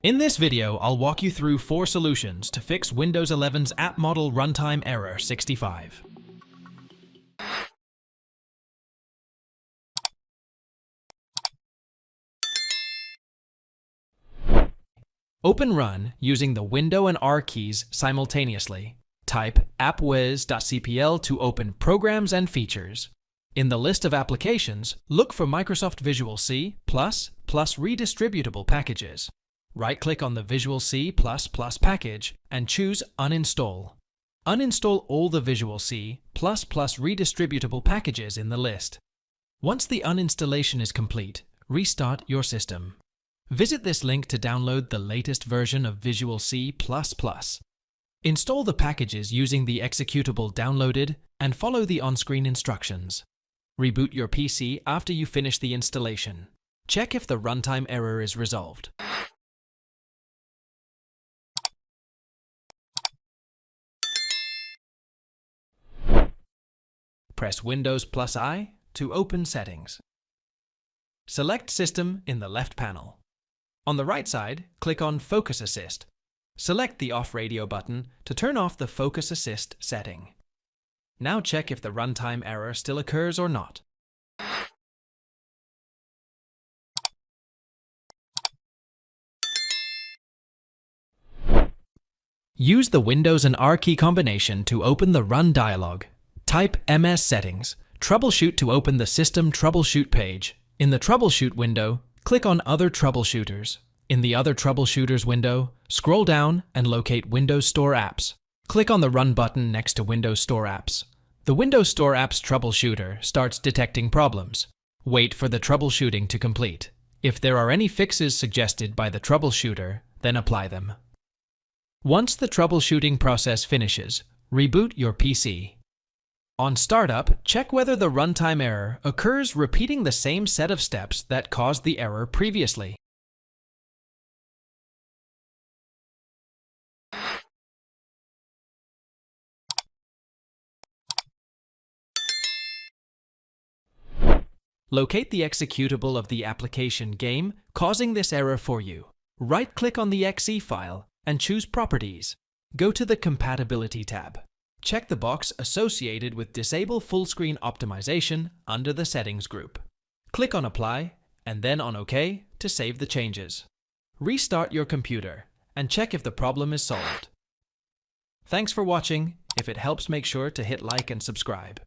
In this video, I'll walk you through 4 solutions to fix Windows 11's AppModel Runtime Error 65. Open Run using the Window and R keys simultaneously. Type appwiz.cpl to open Programs and Features. In the list of applications, look for Microsoft Visual C++ plus redistributable packages. Right-click on the Visual C++ package and choose Uninstall. Uninstall all the Visual C++ redistributable packages in the list. Once the uninstallation is complete, restart your system. Visit this link to download the latest version of Visual C++. Install the packages using the executable downloaded and follow the on-screen instructions. Reboot your PC after you finish the installation. Check if the runtime error is resolved. Press Windows +I to open Settings. Select System in the left panel. On the right side, click on Focus Assist. Select the Off Radio button to turn off the Focus Assist setting. Now check if the runtime error still occurs or not. Use the Windows and R key combination to open the Run dialog. Type MS Settings. Troubleshoot to open the System Troubleshoot page. In the Troubleshoot window, click on Other Troubleshooters. In the Other Troubleshooters window, scroll down and locate Windows Store Apps. Click on the Run button next to Windows Store Apps. The Windows Store Apps troubleshooter starts detecting problems. Wait for the troubleshooting to complete. If there are any fixes suggested by the troubleshooter, then apply them. Once the troubleshooting process finishes, reboot your PC. On startup, check whether the runtime error occurs repeating the same set of steps that caused the error previously. Locate the executable of the application game causing this error for you. Right-click on the .exe file and choose Properties. Go to the Compatibility tab. Check the box associated with Disable Fullscreen Optimization under the Settings group. Click on Apply and then on OK to save the changes. Restart your computer and check if the problem is solved. Thanks for watching. If it helps, make sure to hit like and subscribe.